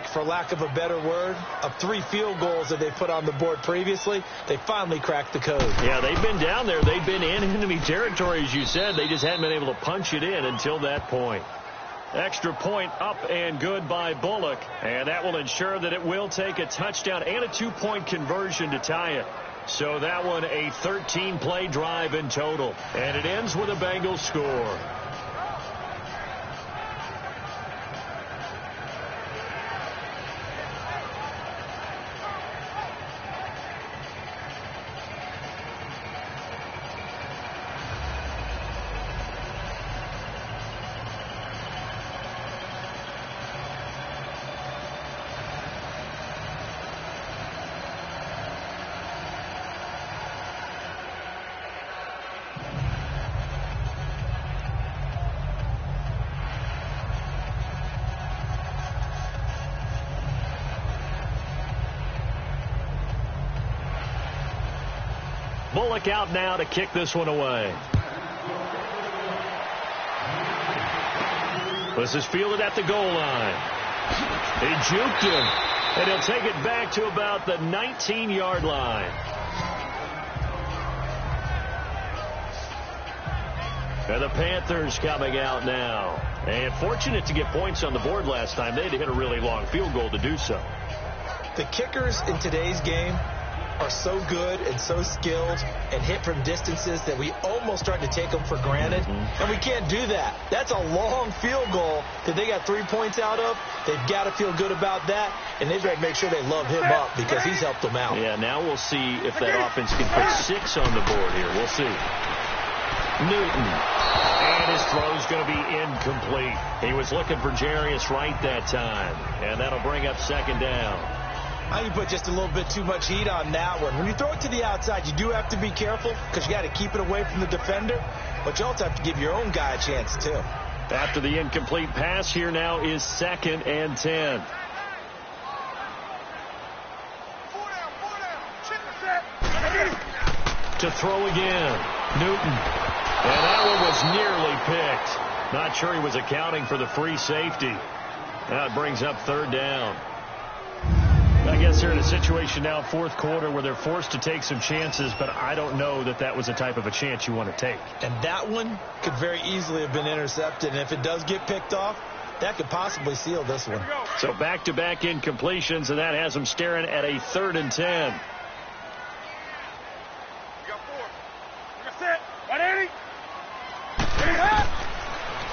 streak, for lack of a better word, of 3 field goals that they put on the board previously. They finally cracked the code. Yeah, they've been down there. They've been in enemy territory, as you said. They just hadn't been able to punch it in until that point. Extra point up and good by Bullock. And that will ensure that it will take a touchdown and a 2-point conversion to tie it. So that one a 13-play drive in total. And it ends with a Bengals score. Bullock out now to kick this one away. This is fielded at the goal line. He juked him, and he'll take it back to about the 19-yard line. And the Panthers coming out now. And fortunate to get points on the board last time. They had to hit a really long field goal to do so. The kickers in today's game are so good and so skilled and hit from distances that we almost start to take them for granted. And we can't do that. That's a long field goal that they got 3 points out of. They've got to feel good about that, and they've got to make sure they love him up because he's helped them out. Yeah, now we'll see if that offense can put 6 on the board here. We'll see. Newton. And his throw's going to be incomplete. He was looking for Jarius Wright that time, and that'll bring up second down. I think you put just a little bit too much heat on that one. When you throw it to the outside, you do have to be careful because you got to keep it away from the defender, but you also have to give your own guy a chance too. After the incomplete pass, here now is 2nd and 10. To throw again, Newton. And that one was nearly picked. Not sure he was accounting for the free safety. That brings up 3rd down. I guess they're in a situation now, 4th quarter, where they're forced to take some chances, but I don't know that that was the type of a chance you want to take. And that one could very easily have been intercepted, and if it does get picked off, that could possibly seal this one. So back-to-back incompletions, and that has them staring at a 3rd and 10.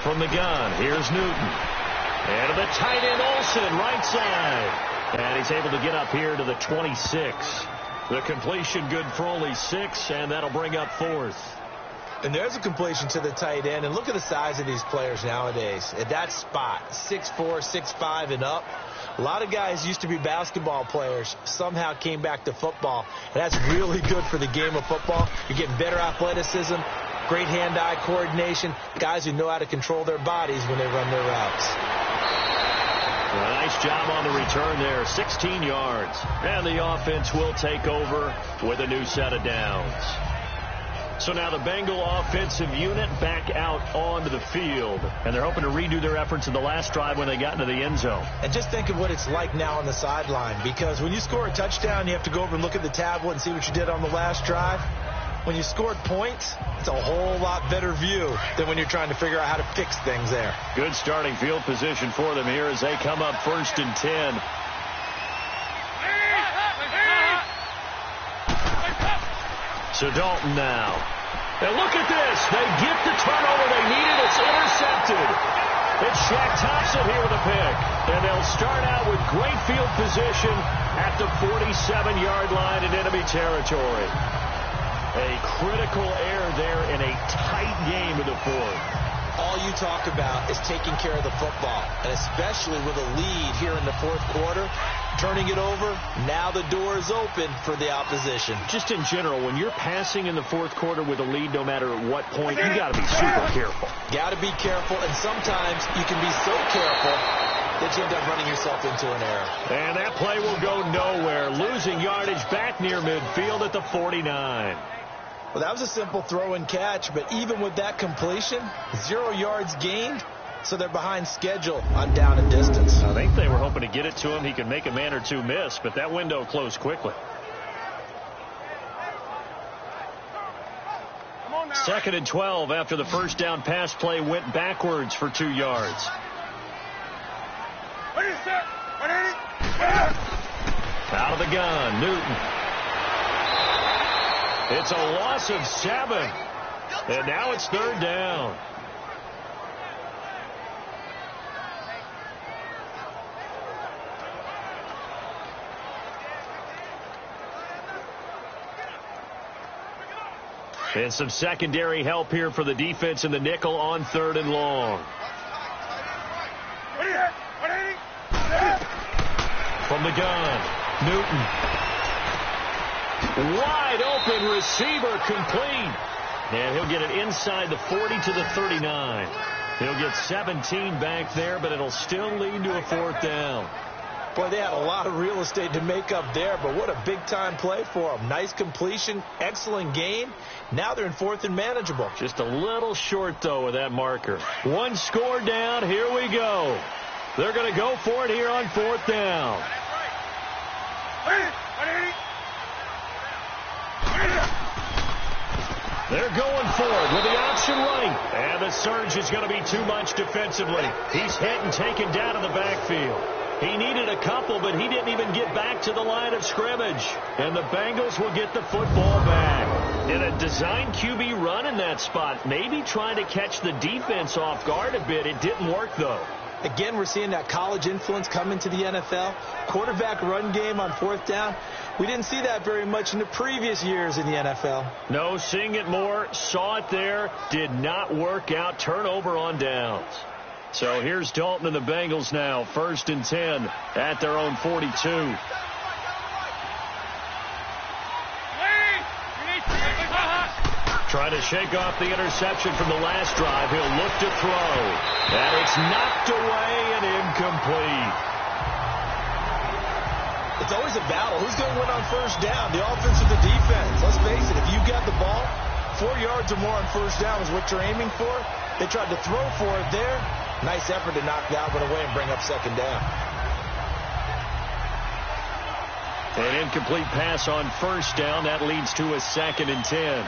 From the gun, here's Newton. And to the tight end, Olsen, right side. And he's able to get up here to the 26. The completion good for only 6, and that'll bring up 4th. And there's a completion to the tight end. And look at the size of these players nowadays. At that spot, 6'4", 6'5", and up. A lot of guys used to be basketball players, somehow came back to football. And that's really good for the game of football. You're getting better athleticism, great hand-eye coordination, guys who know how to control their bodies when they run their routes. Well, nice job on the return there, 16 yards. And the offense will take over with a new set of downs. So now the Bengal offensive unit back out onto the field. And they're hoping to redo their efforts in the last drive when they got into the end zone. And just think of what it's like now on the sideline. Because when you score a touchdown, you have to go over and look at the tablet and see what you did on the last drive. When you scored points, it's a whole lot better view than when you're trying to figure out how to fix things there. Good starting field position for them here as they come up 1st and 10. So Dalton now. And look at this. They get the turnover they needed. It's intercepted. It's Shaq Thompson here with a pick. And they'll start out with great field position at the 47-yard line in enemy territory. A critical error there in a tight game in the 4th. All you talk about is taking care of the football, and especially with a lead here in the 4th quarter, turning it over, now the door is open for the opposition. Just in general, when you're passing in the 4th quarter with a lead, no matter at what point, you got to be super careful. Got to be careful, and sometimes you can be so careful that you end up running yourself into an error. And that play will go nowhere, losing yardage back near midfield at the 49. Well, that was a simple throw and catch, but even with that completion, 0 yards gained, so they're behind schedule on down and distance. I think they were hoping to get it to him. He could make a man or two miss, but that window closed quickly. 2nd and 12 after the first down pass play went backwards for 2 yards. Out of the gun, Newton. It's a loss of 7. And now it's 3rd down. And some secondary help here for the defense in the nickel on 3rd and long. From the gun, Newton. Wide open receiver, complete. And he'll get it inside the 40 to the 39. He'll get 17 back there, but it'll still lead to a 4th down. Boy, they had a lot of real estate to make up there, but what a big-time play for them. Nice completion, excellent gain. Now they're in 4th and manageable. Just a little short, though, with that marker. 1 score down. Here we go. They're going to go for it here on 4th down. They're going for it with the option right. And the surge is going to be too much defensively. He's hit and taken down in the backfield. He needed a couple, but he didn't even get back to the line of scrimmage. And the Bengals will get the football back. Did a design QB run in that spot, maybe trying to catch the defense off guard a bit. It didn't work, though. Again, we're seeing that college influence come into the NFL. Quarterback run game on 4th down. We didn't see that very much in the previous years in the NFL. No, seeing it more, saw it there, did not work out. Turnover on downs. So here's Dalton and the Bengals now. 1st and 10 at their own 42. Trying to shake off the interception from the last drive. He'll look to throw. And it's knocked away and incomplete. It's always a battle. Who's going to win on 1st down, the offense or the defense? Let's face it, if you got the ball, 4 yards or more on 1st down is what you're aiming for. They tried to throw for it there. Nice effort to knock that one away and bring up 2nd down. An incomplete pass on 1st down. That leads to a 2nd and 10.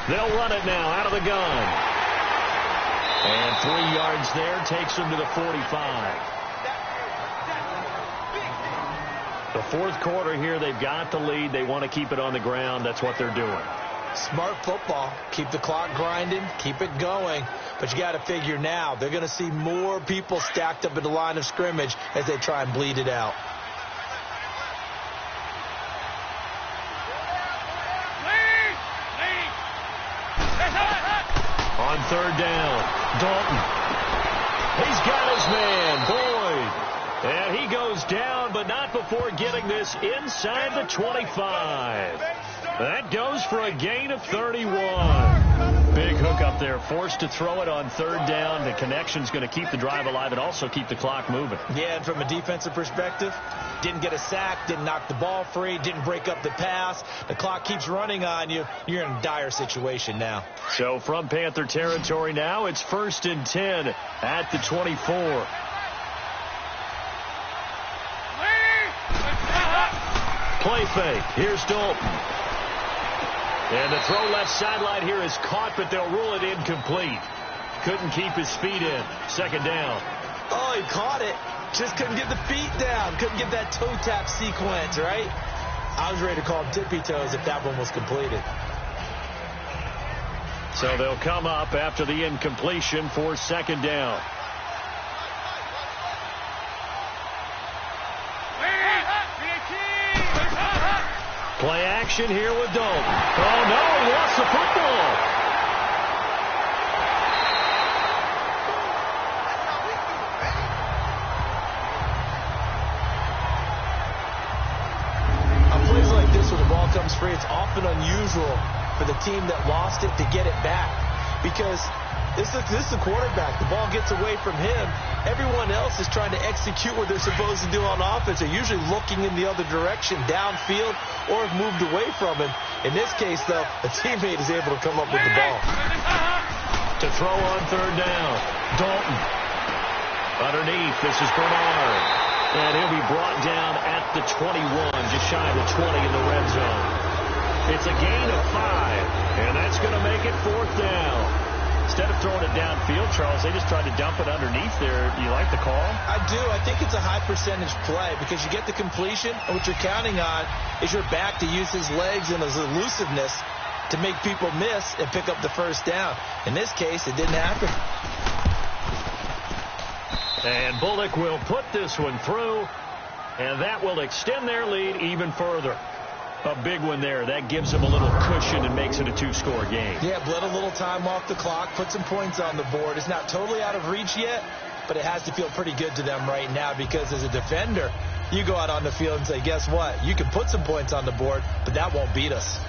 They'll run it now out of the gun. And 3 yards there takes them to the 45. The 4th quarter here, they've got the lead. They want to keep it on the ground. That's what they're doing. Smart football. Keep the clock grinding. Keep it going. But you got to figure now, they're going to see more people stacked up at the line of scrimmage as they try and bleed it out. On 3rd down, Dalton. He's got his man, Boyd. And he goes down, but not before getting this inside the 25. That goes for a gain of 31. Big hook up there, forced to throw it on 3rd down. The connection's going to keep the drive alive and also keep the clock moving. Yeah, and from a defensive perspective, didn't get a sack, didn't knock the ball free, didn't break up the pass. The clock keeps running on you. You're in a dire situation now. So from Panther territory now, it's 1st and 10 at the 24. Play fake. Here's Dalton. And the throw left sideline here is caught, but they'll rule it incomplete. Couldn't keep his feet in. 2nd down. Oh, he caught it. Just couldn't get the feet down. Couldn't get that toe tap sequence, right? I was ready to call him tippy toes if that one was completed. So they'll come up after the incompletion for 2nd down. Play action here with Dalton. Oh, no, he lost the football. On plays like this where the ball comes free, it's often unusual for the team that lost it to get it back. Because This is the quarterback. The ball gets away from him. Everyone else is trying to execute what they're supposed to do on offense. They're usually looking in the other direction, downfield, or have moved away from him. In this case, though, a teammate is able to come up with the ball. To throw on third down, Dalton. Underneath, this is Bernard. And he'll be brought down at the 21, just shy of the 20 in the red zone. It's a gain of 5, and that's going to make it 4th down. Instead of throwing it downfield, Charles, they just tried to dump it underneath there. Do you like the call? I do. I think it's a high percentage play because you get the completion, and what you're counting on is your back to use his legs and his elusiveness to make people miss and pick up the first down. In this case, it didn't happen. And Bullock will put this one through, and that will extend their lead even further. A big one there. That gives them a little cushion and makes it a 2-score game. Yeah, bled a little time off the clock, put some points on the board. It's not totally out of reach yet, but it has to feel pretty good to them right now because as a defender, you go out on the field and say, guess what? You can put some points on the board, but that won't beat us.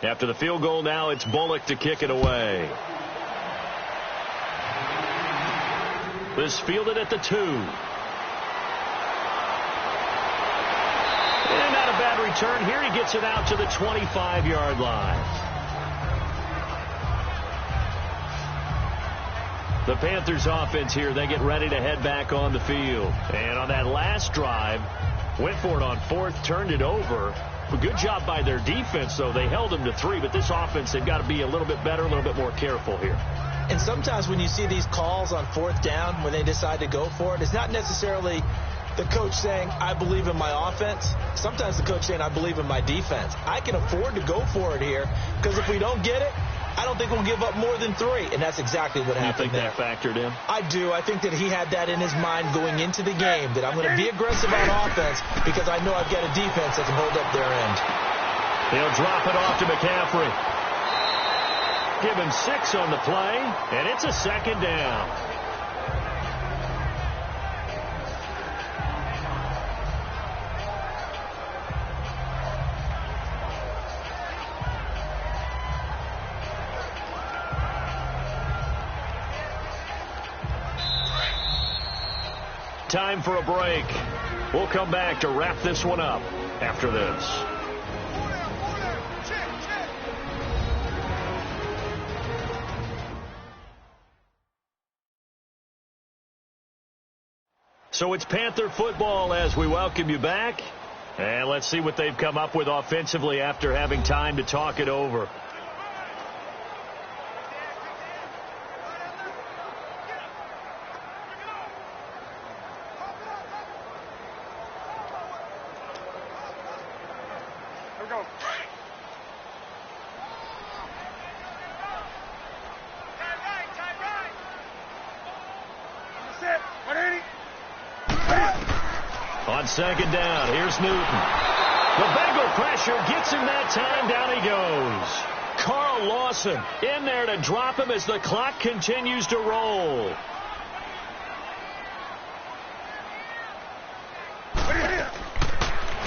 After the field goal now, it's Bullock to kick it away. This fielded at the 2. And not a bad return. Here he gets it out to the 25-yard line. The Panthers offense here, they get ready to head back on the field. And on that last drive, went for it on 4th, turned it over. A good job by their defense, though. They held them to 3, but this offense, they've got to be a little bit better, a little bit more careful here. And sometimes when you see these calls on 4th down, when they decide to go for it, it's not necessarily the coach saying, I believe in my offense. Sometimes the coach saying, I believe in my defense. I can afford to go for it here because if we don't get it, I don't think we'll give up more than 3, and that's exactly what happened there. You think that factored in? I do. I think that he had that in his mind going into the game, that I'm going to be aggressive on offense because I know I've got a defense that can hold up their end. He'll drop it off to McCaffrey. Give him 6 on the play, and it's a 2nd down. Time for a break. We'll come back to wrap this one up after this. So it's Panther football as we welcome you back. And let's see what they've come up with offensively after having time to talk it over. On 2nd down, here's Newton. The Bengal pressure gets him that time. Down he goes. Carl Lawson in there to drop him as the clock continues to roll.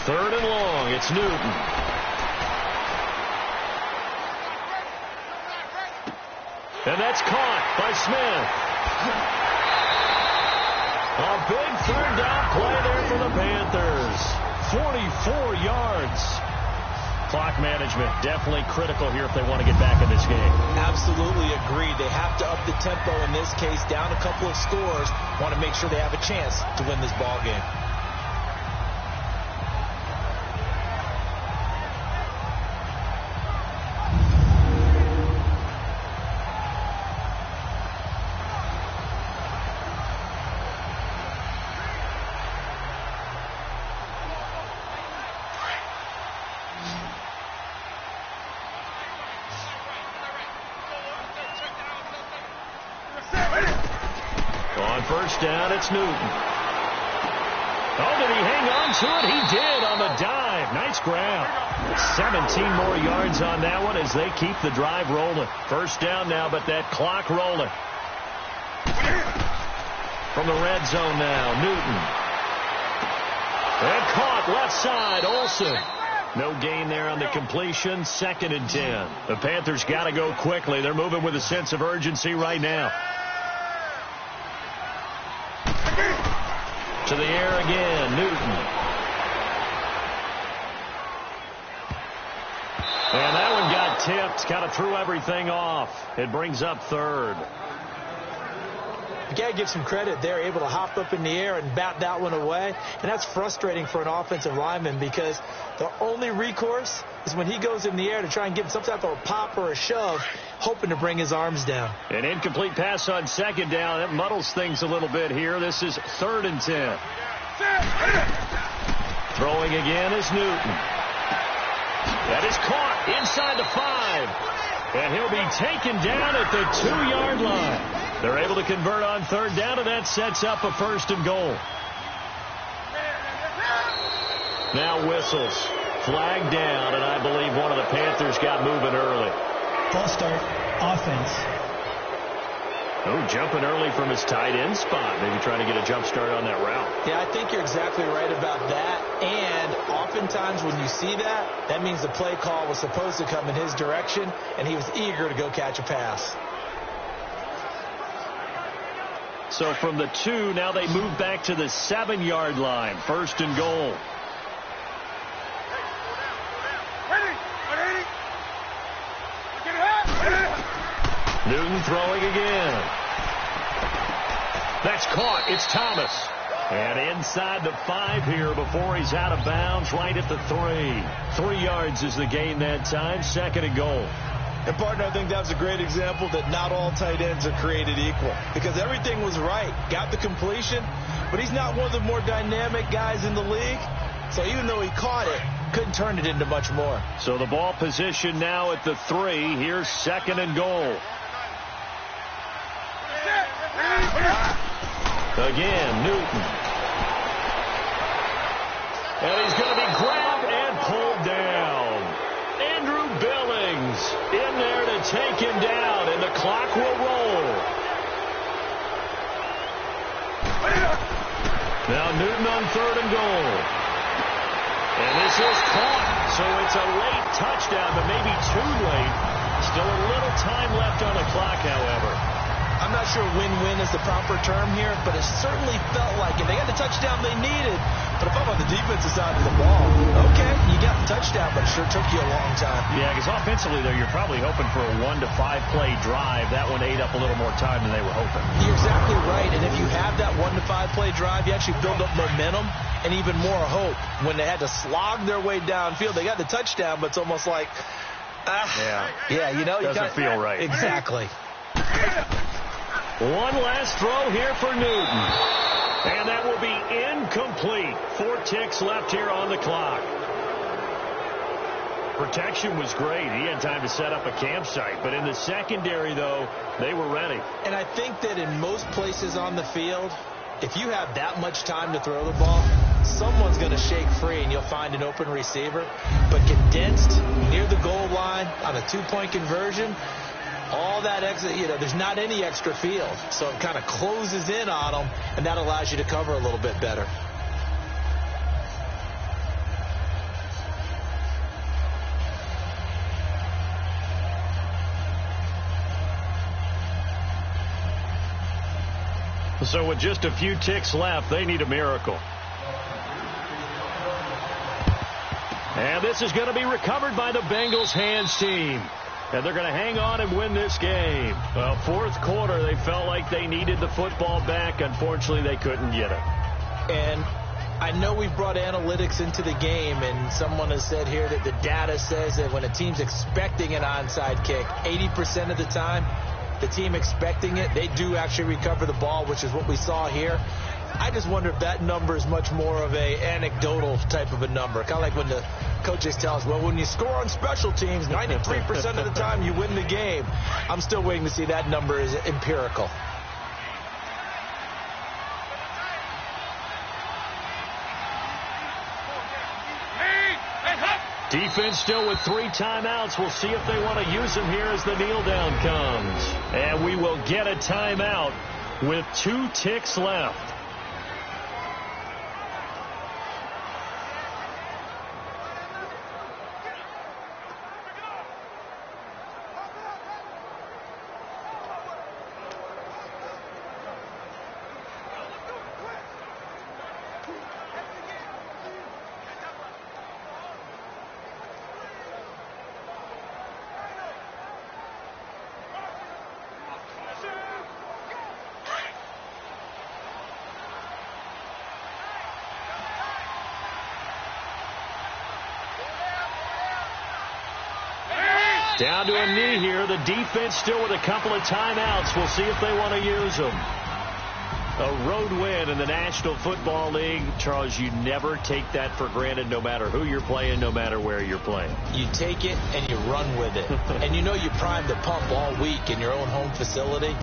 Third and long, it's Newton. And that's caught by Smith. A big 3rd down play there for the Panthers. 44 yards. Clock management definitely critical here if they want to get back in this game. Absolutely agreed. They have to up the tempo in this case, down a couple of scores. Want to make sure they have a chance to win this ball game. On 1st down, it's Newton. Oh, did he hang on to it? He did on the dime. Nice grab. 17 more yards on that one as they keep the drive rolling. First down now, but that clock rolling. From the red zone now, Newton. And caught left side, Olsen. No gain there on the completion. 2nd and 10. The Panthers got to go quickly. They're moving with a sense of urgency right now. To the air again, Newton. And that one got tipped. Kind of threw everything off. It brings up 3rd. You got to give some credit. They're able to hop up in the air and bat that one away. And that's frustrating for an offensive lineman because the only recourse is when he goes in the air to try and get some type of a pop or a shove, hoping to bring his arms down. An incomplete pass on 2nd down. That muddles things a little bit here. This is 3rd and 10. Throwing again is Newton. That is caught inside the 5. And he'll be taken down at the 2-yard line. They're able to convert on 3rd down, and that sets up a 1st and goal. Now whistles. Flag down, and I believe one of the Panthers got moving early. False start. Offense. Oh, jumping early from his tight end spot. Maybe trying to get a jump start on that route. Yeah, I think you're exactly right about that. And oftentimes when you see that, that means the play call was supposed to come in his direction, and he was eager to go catch a pass. So from the 2, now they move back to the 7-yard line. 1st and goal. Newton throwing again. That's caught. It's Thomas. And inside the 5 here before he's out of bounds, right at the 3. 3 yards is the gain that time. 2nd and goal. And, partner, I think that was a great example that not all tight ends are created equal because everything was right. Got the completion, but he's not one of the more dynamic guys in the league. So even though he caught it, couldn't turn it into much more. So the ball position now at the 3. Here's 2nd and goal. Again, Newton. And he's going to be grabbed and pulled down. Andrew Billings in there to take him down, and the clock will roll. Now Newton on 3rd and goal. And this is caught. So it's a late touchdown, but maybe too late. Still a little time left on the clock, however. I'm not sure win-win is the proper term here, but it certainly felt like it. They got the touchdown they needed, but if I'm on the defensive side of the ball, okay, you got the touchdown, but it sure took you a long time. Yeah, because offensively, though, you're probably hoping for a 1 to 5 play drive. That one ate up a little more time than they were hoping. You're exactly right, and if you have that 1 to 5 play drive, you actually build up momentum and even more hope. When they had to slog their way downfield, they got the touchdown, but it's almost like, yeah, you know, doesn't feel right. Exactly. One last throw here for Newton. And that will be incomplete. 4 ticks left here on the clock. Protection was great. He had time to set up a campsite. But in the secondary, though, they were ready. And I think that in most places on the field, if you have that much time to throw the ball, someone's going to shake free and you'll find an open receiver. But condensed near the goal line on a 2-point conversion, all that extra, there's not any extra field. So it kind of closes in on them, and that allows you to cover a little bit better. So with just a few ticks left, they need a miracle. And this is going to be recovered by the Bengals hands team. And they're going to hang on and win this game. Well, 4th quarter, they felt like they needed the football back. Unfortunately, they couldn't get it. And I know we've brought analytics into the game, and someone has said here that the data says that when a team's expecting an onside kick, 80% of the time, the team expecting it, they do actually recover the ball, which is what we saw here. I just wonder if that number is much more of a anecdotal type of a number. Kind of like when the coaches tell us, well, when you score on special teams, 93% of the time you win the game. I'm still waiting to see that number is empirical. Defense still with 3 timeouts. We'll see if they want to use them here as the kneel down comes. And we will get a timeout with 2 ticks left. Down to a knee here. The defense still with a couple of timeouts. We'll see if they want to use them. A road win in the National Football League. Charles, you never take that for granted no matter who you're playing, no matter where you're playing. You take it and you run with it. And you know you primed the pump all week in your own home facility.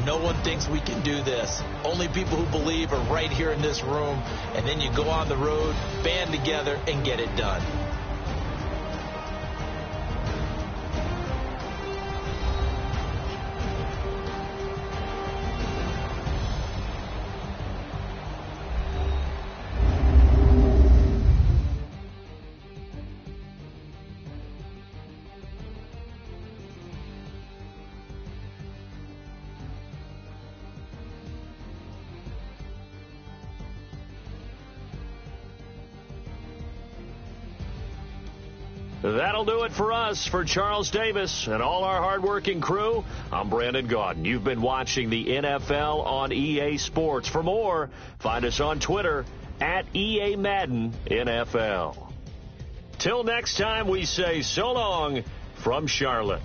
No one thinks we can do this. Only people who believe are right here in this room. And then you go on the road, band together, and get it done. That'll do it for us. For Charles Davis and all our hardworking crew, I'm Brandon Gaudin. You've been watching the NFL on EA Sports. For more, find us on Twitter at EA Madden NFL. Till next time, we say so long from Charlotte.